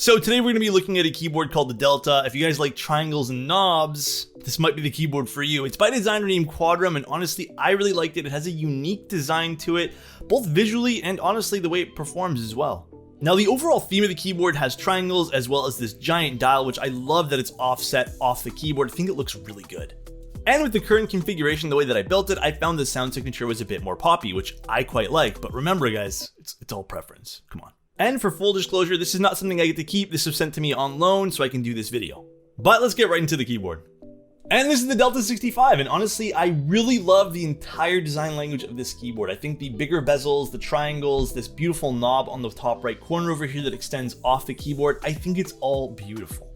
So today we're going to be looking at a keyboard called the Delta. If you guys like triangles and knobs, this might be the keyboard for you. It's by a designer named Quadrum, and honestly, I really liked it. It has a unique design to it, both visually and honestly the way it performs as well. Now, the overall theme of the keyboard has triangles as well as this giant dial, which I love that it's offset off the keyboard. I think it looks really good. And with the current configuration, the way that I built it, I found the sound signature was a bit more poppy, which I quite like. But remember guys, it's all preference. Come on. And for full disclosure, this is not something I get to keep. This was sent to me on loan so I can do this video. But let's get right into the keyboard. And this is the Delta 65, and honestly, I really love the entire design language of this keyboard. I think the bigger bezels, the triangles, this beautiful knob on the top right corner over here that extends off the keyboard, I think it's all beautiful.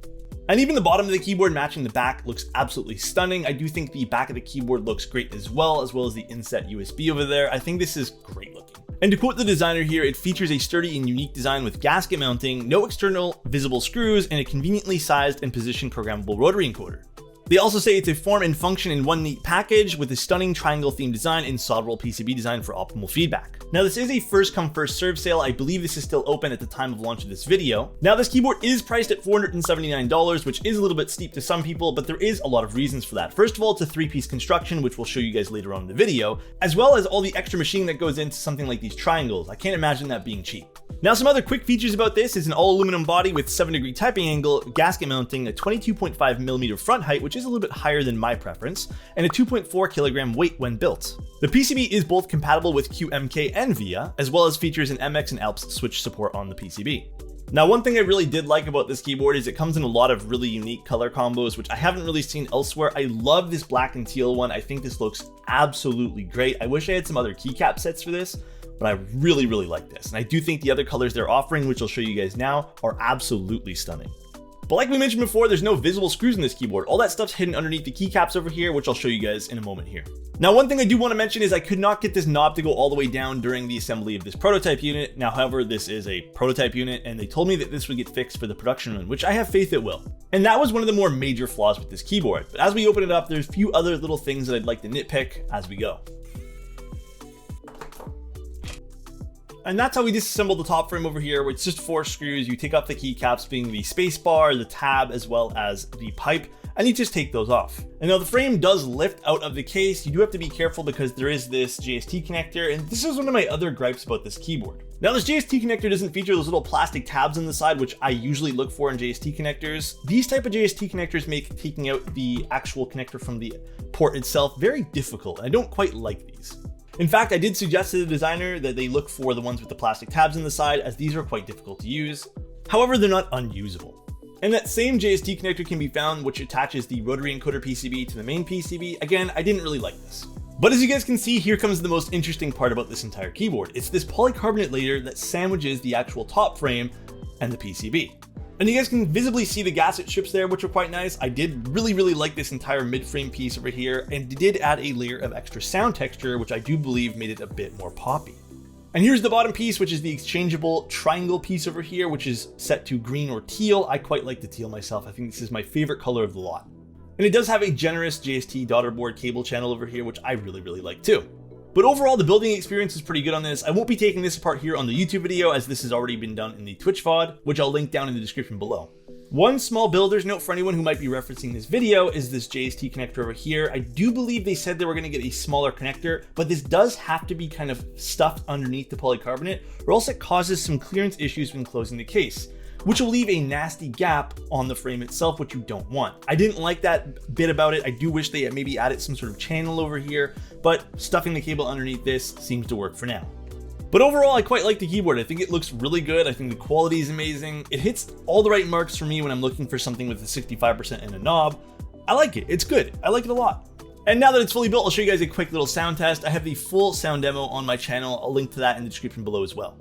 And even the bottom of the keyboard matching the back looks absolutely stunning. I do think the back of the keyboard looks great as well as the inset USB over there. I think this is great looking. And to quote the designer here, it features a sturdy and unique design with gasket mounting, no external visible screws, and a conveniently sized and positioned programmable rotary encoder. They also say it's a form and function in one neat package with a stunning triangle themed design and solid roll PCB design for optimal feedback. Now, this is a first come first serve sale. I believe this is still open at the time of launch of this video. Now, this keyboard is priced at $479, which is a little bit steep to some people, but there is a lot of reasons for that. First of all, it's a 3-piece construction, which we'll show you guys later on in the video, as well as all the extra machining that goes into something like these triangles. I can't imagine that being cheap. Now, some other quick features about this is an all aluminum body with 7-degree typing angle, gasket mounting, a 22.5mm front height, which is a little bit higher than my preference, and a 2.4 kilogram weight when built. The PCB is both compatible with QMK and VIA, as well as features an MX and ALPS switch support on the PCB. Now, one thing I really did like about this keyboard is it comes in a lot of really unique color combos, which I haven't really seen elsewhere. I love this black and teal one. I think this looks absolutely great. I wish I had some other keycap sets for this, but I really like this. And I do think the other colors they're offering, which I'll show you guys now, are absolutely stunning. But like we mentioned before, there's no visible screws in this keyboard. All that stuff's hidden underneath the keycaps over here, which I'll show you guys in a moment here. Now, one thing I do want to mention is I could not get this knob to go all the way down during the assembly of this prototype unit. Now, however, this is a prototype unit, and they told me that this would get fixed for the production run, which I have faith it will. And that was one of the more major flaws with this keyboard. But as we open it up, there's a few other little things that I'd like to nitpick as we go. And that's how we disassemble the top frame over here, where it's just 4 screws. You take off the keycaps, being the space bar, the tab, as well as the pipe, and you just take those off. And now the frame does lift out of the case. You do have to be careful because there is this JST connector, and this is one of my other gripes about this keyboard. Now, this JST connector doesn't feature those little plastic tabs on the side, which I usually look for in JST connectors. These type of JST connectors make taking out the actual connector from the port itself very difficult. I don't quite like these. In fact, I did suggest to the designer that they look for the ones with the plastic tabs on the side, as these are quite difficult to use. However, they're not unusable. And that same JST connector can be found, which attaches the rotary encoder PCB to the main PCB. Again, I didn't really like this. But as you guys can see, here comes the most interesting part about this entire keyboard. It's this polycarbonate layer that sandwiches the actual top frame and the PCB. And you guys can visibly see the gasket strips there, which are quite nice. I did really like this entire mid-frame piece over here, and it did add a layer of extra sound texture, which I do believe made it a bit more poppy. And here's the bottom piece, which is the exchangeable triangle piece over here, which is set to green or teal. I quite like the teal myself. I think this is my favorite color of the lot. And it does have a generous JST daughter board cable channel over here, which I really like too. But overall, the building experience is pretty good on this. I won't be taking this apart here on the YouTube video, as this has already been done in the Twitch VOD, which I'll link down in the description below. One small builder's note for anyone who might be referencing this video is this JST connector over here. I do believe they said they were going to get a smaller connector, but this does have to be kind of stuffed underneath the polycarbonate, or else it causes some clearance issues when closing the case, which will leave a nasty gap on the frame itself, which you don't want. I didn't like that bit about it. I do wish they had maybe added some sort of channel over here, but stuffing the cable underneath this seems to work for now. But overall, I quite like the keyboard. I think it looks really good. I think the quality is amazing. It hits all the right marks for me when I'm looking for something with a 65% and a knob. I like it. It's good. I like it a lot. And now that it's fully built, I'll show you guys a quick little sound test. I have the full sound demo on my channel. I'll link to that in the description below as well.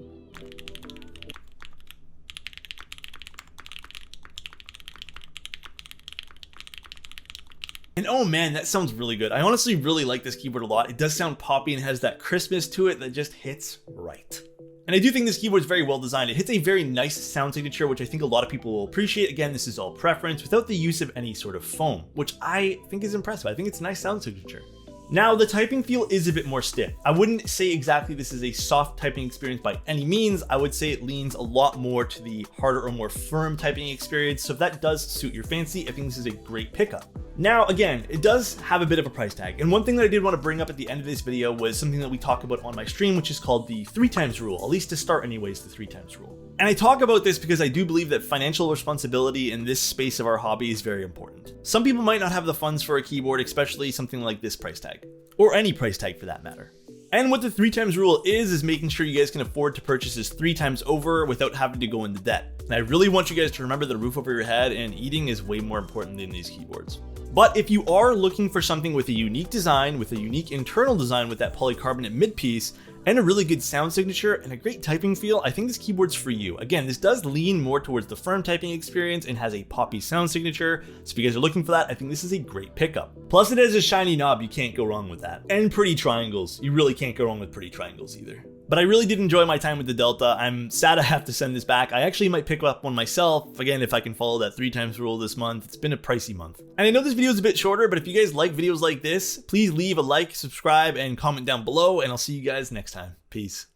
And oh man, that sounds really good. I honestly really like this keyboard a lot. It does sound poppy and has that crispness to it that just hits right. And I do think this keyboard is very well designed. It hits a very nice sound signature, which I think a lot of people will appreciate. Again, this is all preference without the use of any sort of foam, which I think is impressive. I think it's a nice sound signature. Now, the typing feel is a bit more stiff. I wouldn't say exactly this is a soft typing experience by any means. I would say it leans a lot more to the harder or more firm typing experience. So if that does suit your fancy, I think this is a great pickup. Now, again, it does have a bit of a price tag. And one thing that I did want to bring up at the end of this video was something that we talk about on my stream, which is called the 3 times rule, at least to start anyways, the 3 times rule. And I talk about this because I do believe that financial responsibility in this space of our hobby is very important. Some people might not have the funds for a keyboard, especially something like this price tag, or any price tag for that matter. And what the 3 times rule is making sure you guys can afford to purchase this 3 times over without having to go into debt. And I really want you guys to remember the roof over your head, and eating is way more important than these keyboards. But if you are looking for something with a unique design, with a unique internal design with that polycarbonate mid piece, and a really good sound signature and a great typing feel, I think this keyboard's for you. Again, this does lean more towards the firm typing experience and has a poppy sound signature. So if you guys are looking for that, I think this is a great pickup. Plus it has a shiny knob, you can't go wrong with that. And pretty triangles, you really can't go wrong with pretty triangles either. But I really did enjoy my time with the Delta. I'm sad I have to send this back. I actually might pick up one myself, again, if I can follow that 3 times rule this month. It's been a pricey month. And I know this video is a bit shorter, but if you guys like videos like this, please leave a like, subscribe, and comment down below, and I'll see you guys next time. Peace.